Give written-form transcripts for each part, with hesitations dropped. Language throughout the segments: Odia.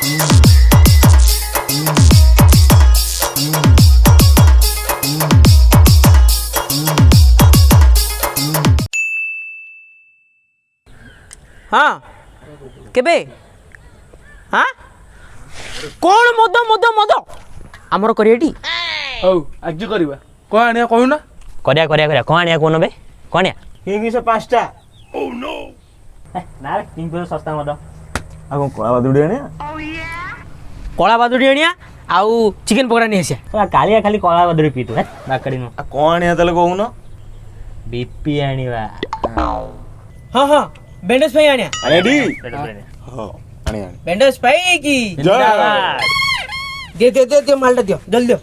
हाँ केबे हाँ कौन मद मद मद आमर करियाटी हौ आज करवा कौन आनिया कहूना करिया करिया करिया कौन आनिया कोन बे कौन या किंग से 5टा ना रे किंग पे सस्ता मद आ कोन कोला बादुडी आनिया कला बादुड़ी आनिया आउ चिकन पकड़ा नहीं आसिया कालिया खाली कला बदरी पी तू बाकड़ी नु आ कोन आनिया तले कहूना बीपी आनिवा हाँ हाँ बैंडेज पाई आनिया रेडी रेडी हां आनिया बैंडेज पाई की जिंदाबाद दे दे दे दे मालटा दियो जल्दी दियो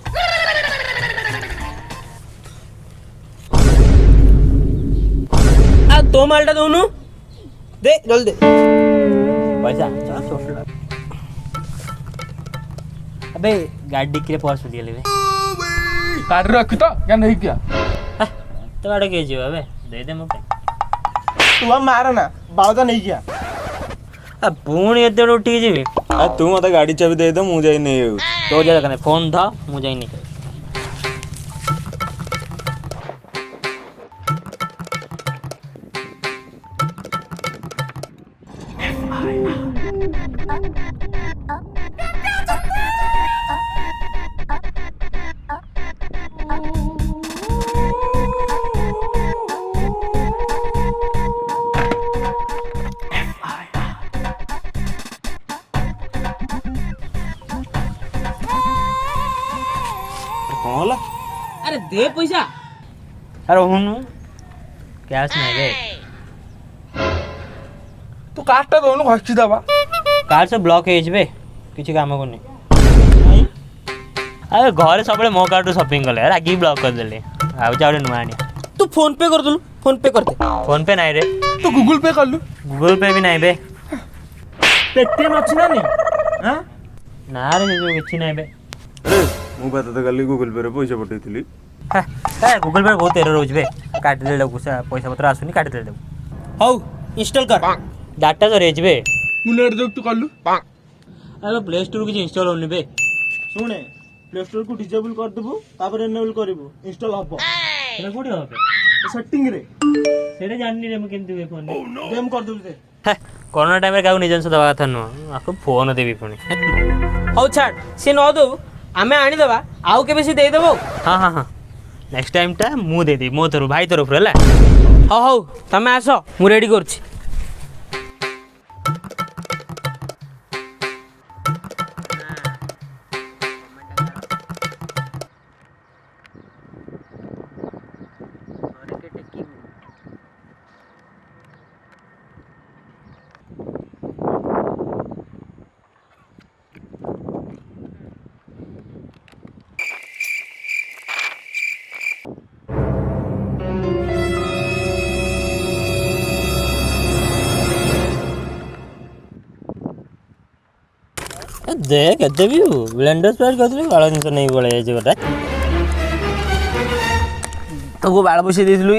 आ तो मालटा दोनों दे जल्दी पैसा चल छोड़ अबे गाड़ी के पर्स दिए ले कार्ड रख तो क्या नहीं किया तो आड़े के जीव अबे दे दे मते तू हम मार ना बावजा नहीं किया अब पुणी एते उठी जीवी आ तू मते गाड़ी चाबी दे दे मु जाई नहीं तो जा कने फोन था मु जाई नहीं होला अरे दे पैसा अरे हुनु कैश नहीं रे तू कार्डटा दोनु खसी दबा कार्ड से ब्लॉक है बे किसी काम को नहीं अरे घर सब मो कार्ड शॉपिंग कले यार आगे ब्लॉक कर देले आ जाओ नुआ आनी तू फोन पे कर दलु फोन पे कर दे फोन पे नहीं रे तू गूगल पे कर लू गूगल पे भी नहीं बे पेटीएम अछि ना नहीं हां ना रे जो किछि नहीं बे अरे मु बात तो गली गूगल पे रे पैसा पठैथिली गूगल पे बहुत एरर होछ बे काट ले पैसा पत्र आसुनी काट दे हौ इंस्टॉल कर डाटा तो रेज बे मु नेट जोक तू कर लू अरे प्ले स्टोर किछि इंस्टॉल होनी बे सुने प्ले स्टोर को डिसेबल कर देबो तापर एनेबल करबो इंस्टॉल हबो सेटा कोडी होबे सेटिंग रे सेटा जाननी रे म केंति बे फोन गेम कर देबो से कोरोना टाइम रे काउ निजन से दवा कथा न आको फोन देबी पुणी हौ छाड़ से न दो आमे आनी देबा आउ केबे से दे देबो हाँ हाँ हाँ नेक्स्ट टाइम टा मु दे दी मो तरफ भाई तरफ रे हौ हौ तमे आसो मु रेडी करछि देख एते भी ब्लेंडर स्प्राइट करथले बाळ जिंस नहीं बोले जे गोटा तो को बाळ बसी देइलु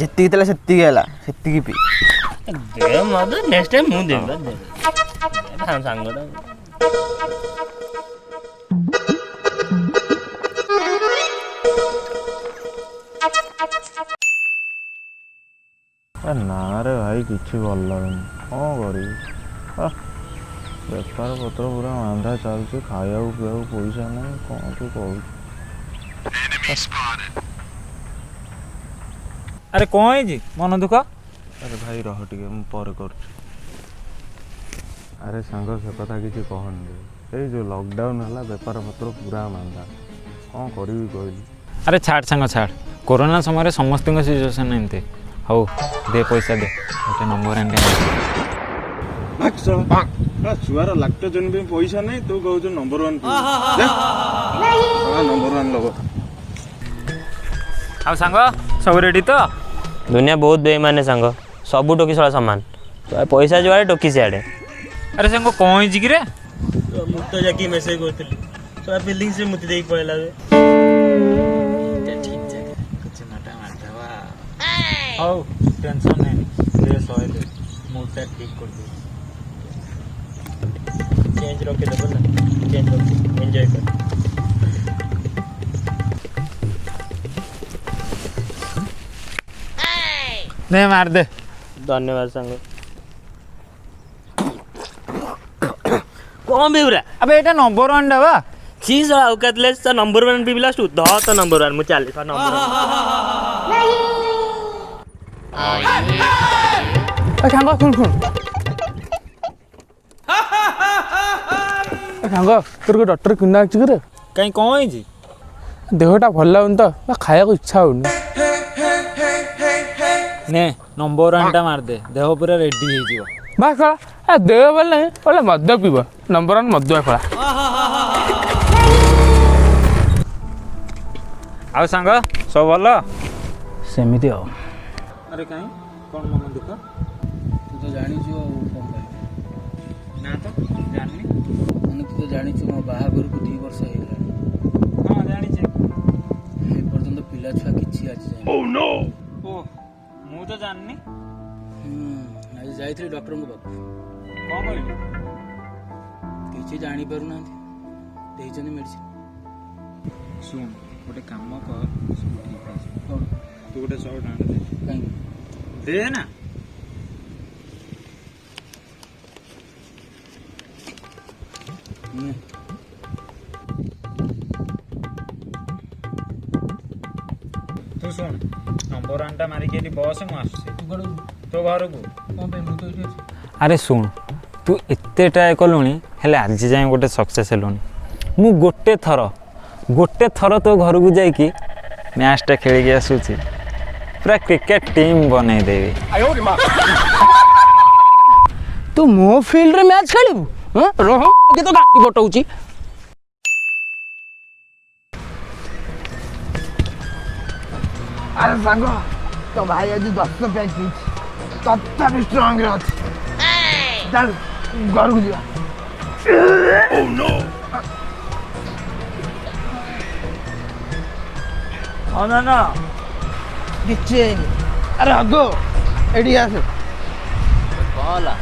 जत्ती तला सेत्ती गेला सेत्ती की पी दे मद नेक्स्ट टाइम मु देबा दे हम सांगडा ना रे भाई किछि भल लागनी हां करी बेपार पत्र पूरा मांदा चलছে खाया पिया पैसा नहीं कौन तू कहू अरे कौन है जी मन दुख अरे भाई रह टिके मु पर कर अरे सांग से कथा किछि कहन ए जो लॉकडाउन हला बेपार पत्र पूरा मांदा कौन करबी कहली अरे छाड़ सांग छाड़ कोरोना समय समस्त सिचुएसन एमती हौ दे पैसा दे गोटे नंबर एंड छुआर लागत जन भी पैसा नहीं तू कहू नंबर 1 हां नंबर 1 लोग आ सांग सब रेडी तो दुनिया बहुत बेईमान सांग सब टोकी सला सामान तो पैसा जुआड़े टोकी सियाड़े अरे सांग कौन है रे मुत जाकी मेसेज करथली तो बिल्डिंग से मुत देई पळला बे ठीक है कुछ माटा मारता हौ टेंशन नहीं दे सोए दे मुटा ठीक कर दे चेंज रखिदेव ना चेंज रख एंजॉय कर दे मार दे धन्यवाद सांग कौन बेउरा अबे एटा नंबर 1 डबा चीज औकात लेस तो नंबर 1 भी लास्ट द तो नंबर 1 मु चालीस नंबर ସାଙ୍ଗ ଶୁଣ ଶୁଣ ସାଙ୍ଗ ତୋର ଗୋଟେ ଡକ୍ଟର କିଣା ଅଛି କିରେ କାଇଁ କଣ ହେଇଛି ଦେହଟା ଭଲ ଲାଗୁନି ତ ଖାଇବାକୁ ଇଚ୍ଛା ହଉନି ନେ ନମ୍ବର 1 ଟା ମାର ଦେ ଦେହ ପୁରା ରେଡି ହେଇଯିବ ବାସ୍ ଖଳା ଏ ଦେହ ଭଲ ନାହିଁ ବୋଲେ ମଦ ପିଇବ ନମ୍ବର 1 ମଦୁଆ ଖଳା ଆଉ ସାଙ୍ଗ ସବୁ ଭଲ ସେମିତି ଆଉ ଆରେ କାଇଁ କଣ ମନ ଦୁଃଖ ତୁ ତ ଜାଣିଛୁ ଆଉ କ'ଣ କହିବି ନା ତ ଜାଣିନି ମାନେ ତୁ ତ ଜାଣିଛୁ ମୋ ବାହାଘରକୁ 2 ବର୍ଷ ହେଇଗଲାଣି ହଁ ଜାଣିଛି ଏପର୍ଯ୍ୟନ୍ତ ପିଲା ଛୁଆ କିଛି ଆଜି ଯାଏଁ ଓ ମୁଁ ତ ଜାଣିନି ଆଜି ଯାଇଥିଲି ଡକ୍ଟରଙ୍କ ପାଖକୁ କଣ କହିଲୁ କିଛି ଜାଣିପାରୁନାହାନ୍ତି ଦେଇଛନ୍ତି ମେଡ଼ିସିନ ଶୁଣ ଗୋଟେ କାମ କର ସବୁ ଠିକ୍ ହେଇଯିବ କ'ଣ ତୁ ଗୋଟେ 100 ଟଙ୍କା ଦେ କାହିଁକି ଦେ ନା ତୁ ଶୁଣ ନମ୍ବର 1 ଟା ମାରିକି ଏଠି ବସ ମୁଁ ଆସୁଛି ତୋ ଘରକୁ କ'ଣ ପାଇଁ ମୁଁ ତ ଏଠି ଅଛି ଆରେ ଶୁଣ ତୁ ଏତେ ଟ୍ରାଏ କଲୁଣି ହେଲେ ଆଜି ଯାଏଁ ଗୋଟେ ସକ୍ସେସ୍ ହେଲୁଣି ମୁଁ ଗୋଟେ ଥର ତୋ ଘରକୁ ଯାଇକି ମ୍ୟାଚ୍ଟା ଖେଳିକି ଆସୁଛି ପୁରା କ୍ରିକେଟ ଟିମ୍ ବନେଇଦେବି ତୁ ମୋ ଫିଲ୍ଡରେ ମ୍ୟାଚ୍ ଖେଳିବୁ ରହ କି ତ ଗାଡ଼ି ପଟଉଛି ଆରେ ସାଙ୍ଗ ତୋ ଭାଇ ଆଜି 10 ପ୍ୟାକ୍ ପିଇଛି ତଥାପି ଷ୍ଟ୍ରଙ୍ଗରେ ଅଛି ଚାଲ ଘରକୁ ଯିବା ନା କିଛି ହେଇନି ଆରେ ଆଗ ଏଠି ଆସେ କ'ଣ ହେଲା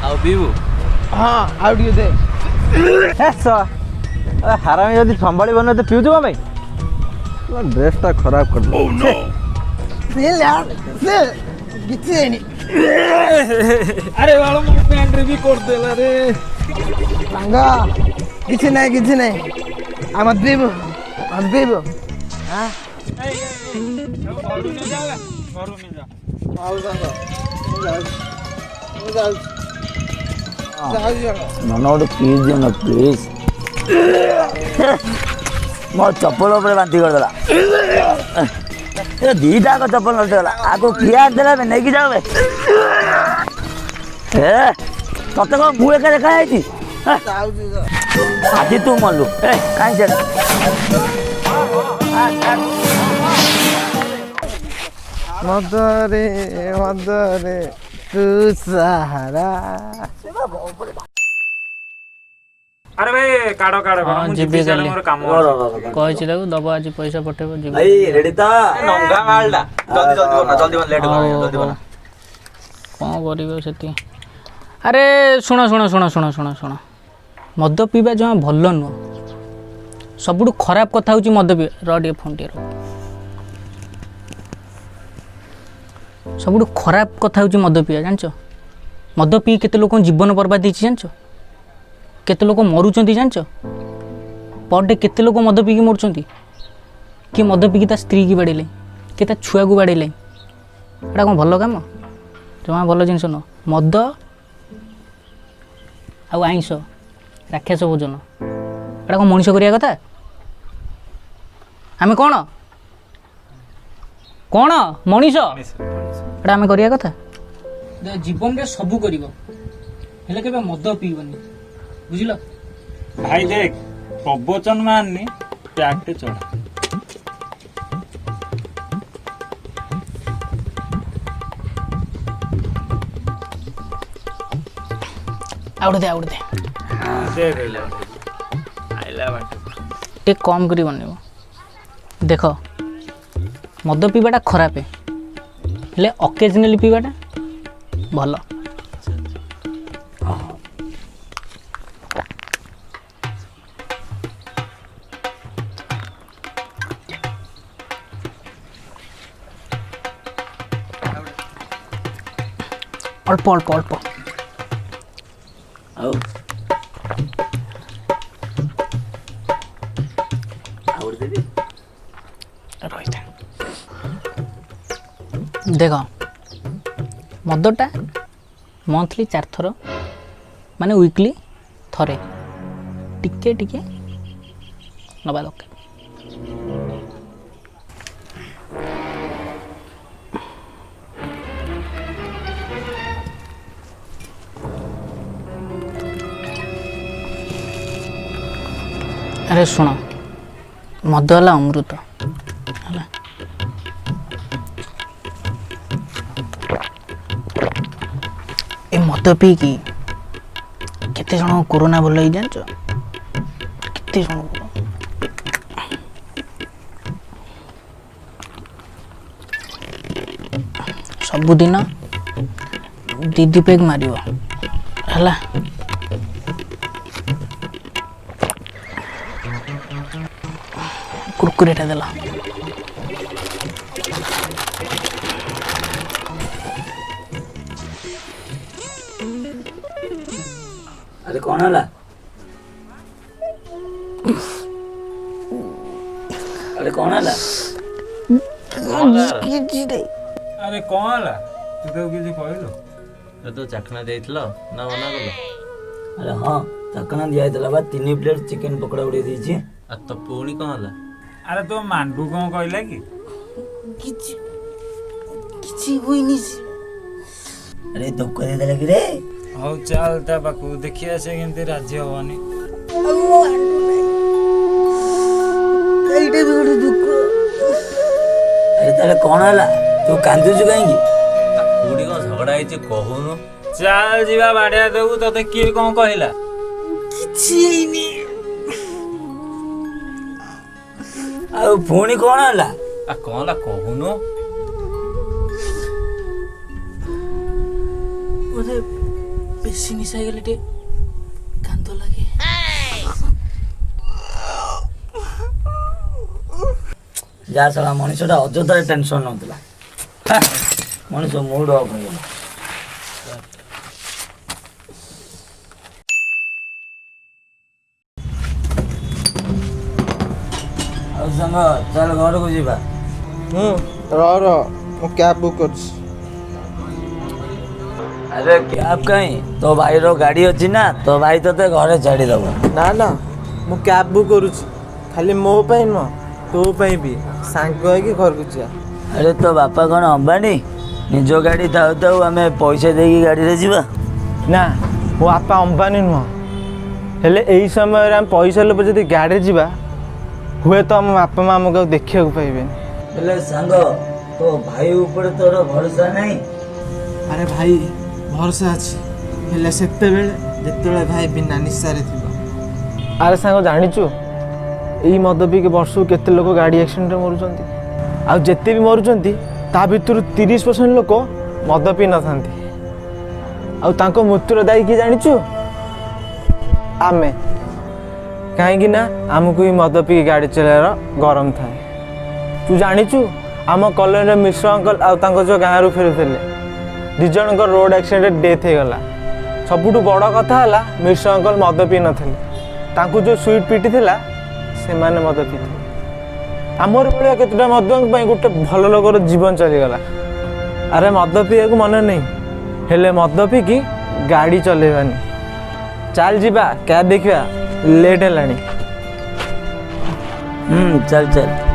ଆଉ ପିଇବୁ ହଁ ଆଉ ଟିକେ ଦେ ହାରାମି ଯଦି ସମ୍ଭାଳିବନି ତ ପିଉଛୁ କ'ଣ ପାଇଁ ଡ୍ରେସ୍ଟା ଖରାପ କରିଦେଲା ସେ କିଛି ହେଇନି ଆରେ ବାଳ ମୋ ପ୍ୟାଣ୍ଟରେ ବି କରିଦେଲା ରେ ସାଙ୍ଗ କିଛି ନାହିଁ ଆମେ ପିଇବୁ ନନ ଗୋଟେ ପ୍ଲିଜ୍ ଦିଅ ନା ପ୍ଲିଜ୍ ମୋ ଚପଲ ଉପରେ ବାନ୍ତି କରିଦେଲା ଦିଟା ଆଗ ଚପଲ ନଷ୍ଟ ହେଲା ଆଗ କିଏ ଆଣିଦେଲା ନେଇକି ଯାଉ ତତେ କ'ଣ ମୁଁ ଏକା ଦେଖା ହେଇଛି ଆଜି ତୁ ମଲୁ କାହିଁ ସେ ମଦରେ ତୁ ସାହାରା ଆରେ ଭାଇ କାଢ ମୁଁ ଯିବି କାଲି ମୋର କାମ କହିଛି ତାକୁ ଦବ ଆଜି ପଇସା ପଠେଇବ ଯିବ ରେଡି ତ ନଙ୍ଗା ମାଲଟା ଜଲ୍ଦି ଲେଟ୍ କ'ଣ କରିବ ସେଠି ଆରେ ଶୁଣ ମଦ ପିଇବା ଜମା ଭଲ ନୁହଁ ସବୁଠୁ ଖରାପ କଥା ହେଉଛି ମଦ ପିଇବା ଟିକେ ଫୋନ୍ ଟିକେ ସବୁଠୁ ଖରାପ କଥା ହେଉଛି ମଦ ପିଇବା ଜାଣିଛ ମଦ ପିଇ କେତେ ଲୋକଙ୍କ ଜୀବନ ବର୍ବାଦ ହେଇଛି ଜାଣିଛ କେତେ ଲୋକ ମରୁଛନ୍ତି ଜାଣିଛ ପର୍ ଡେ କେତେ ଲୋକ ମଦ ପିଇକି ମରୁଛନ୍ତି କିଏ ମଦ ପିଇକି ତା ସ୍ତ୍ରୀକି ବାଡ଼େଇଲେ କିଏ ତା ଛୁଆକୁ ବାଡ଼େଇଲେ ଏଇଟା କ'ଣ ଭଲ କାମ ଜମା ଭଲ ଜିନିଷ ନୁହଁ ମଦ ଆଉ ଆଇଁଷ ରାକ୍ଷସ ଭୋଜନ ଏଇଟା କ'ଣ ମଣିଷ କରିବା କଥା ଆମେ କ'ଣ ମଣିଷ ଏଇଟା ଆମେ କରିବା କଥା ଜୀବନରେ ସବୁ କରିବ ହେଲେ କେବେ ମଦ ପିଇବନି ବୁଝିଲ ଭାଇ ଦେଖ ପ୍ରବଚନ ମାରନି ପ୍ୟାକଟେ ଚଢା ଆଉଟେ ଦେ ଟିକେ କମ୍ କରି ବନେଇବ ଦେଖ ମଦ ପିଇବାଟା ଖରାପ ହେଲେ ଅକେଜନାଲି ପିଇବାଟା ଭଲ ଅଳ୍ପ ଅଳ୍ପ ଅଳ୍ପ। ଆଉ ଆଉ ଗୋଟେ ଦେବି। ରହିଥା। ଦେଖ ମଦଟା ମନ୍ଥଲି 4 ଥର ମାନେ ୱିକଲି ଥରେ ଟିକେ ଟିକେ ନେବା ଦରକାର। ଆରେ ଶୁଣ, ମଦ ହେଲା ଅମୃତ ହେଲା। ଏ ମଦ ପିଇକି କେତେ ଜଣ କୋରୋନା ଭଲ ହେଇ ଜାଣିଛ? କେତେ ଜଣ ସବୁଦିନ 2 ପେଗ୍ ମାରିବ ହେଲା। କୁରକୁରେଟା ଦେଲା। ଆରେ କ'ଣ ହେଲା? ଆରେ କ'ଣ ହେଲା? ଆରେ କ'ଣ ହେଲା? ତୁ ତାକୁ କିଛି କହିଲୁ? ତୁ ଚାଖଣା ଦେଇଥିଲ ନା ମନା କଲ? ଆରେ ହଁ, ଚାକଣା ଦିଆହେଇଥିଲା ବା 3 ପ୍ଲେଟ୍ ଚିକେନ ପକୋଡ଼ା ଉଡ଼େଇ ଦେଇଛି। ଆଉ ତ ପୁଣି କ'ଣ ହେଲା? ଆରେ ତୋ ମାଣ୍ଡୁ କ'ଣ କହିଲା କି? କିଛି ହୁଇନି। ଆରେ ଧୋକା ଦେଇଦେଲା କି ରେ? ହଉ ଚାଲ ତା ପାଖକୁ ଦେଖିବା ସେ କେମିତି ରାଜି ହବନି। ଆରେ ତାହେଲେ କ'ଣ ହେଲା? ତୁ କାନ୍ଦୁଛୁ କାହିଁକି? କୋଉଠି କ'ଣ ଝଗଡ଼ା ହେଇଛି କହୁନୁ? ଚାଲ ଯିବା ବାଡ଼ିଆ ଦେବୁ। ତତେ କିଏ କ'ଣ କହିଲା? କିଛି ହେଇନି। ଆଉ ପୁଣି କ'ଣ ହେଲା? ଆଉ କ'ଣ ହେଲା କହୁନୁ? ବୋଧେ ବେଶୀ ନିଶା ହେଇଗଲେ ଟିକେ କାନ୍ଦ ଲାଗେ। ଯାହା ସାରା ମଣିଷଟା ଅଯଥାରେ ଟେନସନ୍ ନଉଥିଲା। ମଣିଷ ମୁଡ୍ ଅଫ୍ ହେଇଗଲା। ଆଉ ସାଙ୍ଗ ଚାଲ ଘରକୁ ଯିବା। ରହ ମୁଁ କ୍ୟାବ୍ ବୁକ୍ କରୁଛି। ଆରେ କ୍ୟାବ୍ କାହିଁ? ତୋ ଭାଇର ଗାଡ଼ି ଅଛି ନା, ତୋ ଭାଇ ତୋତେ ଘରେ ଛାଡ଼ିଦେବ। ନା ନା, ମୁଁ କ୍ୟାବ୍ ବୁକ୍ କରୁଛି। ଖାଲି ମୋ ପାଇଁ ନୁହଁ, ତୋ ପାଇଁ ବି। ସାଙ୍ଗ ହେଇକି ଘରକୁ ଯିବା। ଆରେ ତୋ ବାପା କ'ଣ ଅମ୍ବାନୀ? ନିଜ ଗାଡ଼ି ଥାଉ ଥାଉ ଆମେ ପଇସା ଦେଇକି ଗାଡ଼ିରେ ଯିବା? ନା, ମୋ ବାପା ଅମ୍ବାନୀ ନୁହଁ। ହେଲେ ଏଇ ସମୟରେ ଆମେ ପଇସା ଲୋଭ ଯଦି ଗାଡ଼ିରେ ଯିବା, ହୁଏତ ଆମ ବାପା ମା ଆମକୁ ଆଉ ଦେଖିବାକୁ ପାଇବେନି। ହେଲେ ସାଙ୍ଗ, ତୋ ଭାଇ ଉପରେ ତୋର ଭରସା ନାହିଁ? ଆରେ ଭାଇ, ଭରସା ଅଛି, ହେଲେ ସେତେବେଳେ ଯେତେବେଳେ ଭାଇ ବିନା ନିଶାରେ ଥିବ। ଆରେ ସାଙ୍ଗ ଜାଣିଛୁ, ଏଇ ମଦ ପିଇକି ବର୍ଷକୁ କେତେ ଲୋକ ଗାଡ଼ି ଆକ୍ସିଡେଣ୍ଟରେ ମରୁଛନ୍ତି? ଆଉ ଯେତେ ବି ମରୁଛନ୍ତି ତା ଭିତରୁ 30% ଲୋକ ମଦ ପିଇ ନଥାନ୍ତି। ଆଉ ତାଙ୍କ ମୃତ୍ୟୁର ଦାୟୀ କିଏ ଜାଣିଛୁ? ଆମେ। କାହିଁକି ନା ଆମକୁ ହିଁ ମଦ ପିଇକି ଗାଡ଼ି ଚଲାଇବାର ଗରମ ଥାଏ। ତୁ ଜାଣିଛୁ, ଆମ କଲୋନୀର ମିଶ୍ର ଅଙ୍କଲ ଆଉ ତାଙ୍କ ଝିଅ ଗାଁରୁ ଫେରୁଥିଲେ। 2 ଜଣଙ୍କ ରୋଡ଼ ଆକ୍ସିଡେଣ୍ଟରେ ଡେଥ୍ ହେଇଗଲା। ସବୁଠୁ ବଡ଼ କଥା ହେଲା, ମିଶ୍ର ଅଙ୍କଲ ମଦ ପିଇ ନଥିଲେ। ତାଙ୍କୁ ଯେଉଁ ସୁଇଟ୍ ପିଟିଥିଲା ସେମାନେ ମଦ ପିଇଥିଲେ। ଆମର ଭଳିଆ କେତେଟା ମଦଙ୍କ ପାଇଁ ଗୋଟେ ଭଲ ଲୋକର ଜୀବନ ଚାଲିଗଲା। ଆରେ ମଦ ପିଇବାକୁ ମନେ ନାହିଁ, ହେଲେ ମଦ ପିଇକି ଗାଡ଼ି ଚଲେଇବାନି। ଚାଲ ଯିବା, କ୍ୟାବ୍ ଦେଖିବା, ଲେଟ୍ ହେଲାଣି। ଚାଲ ଚାଲ।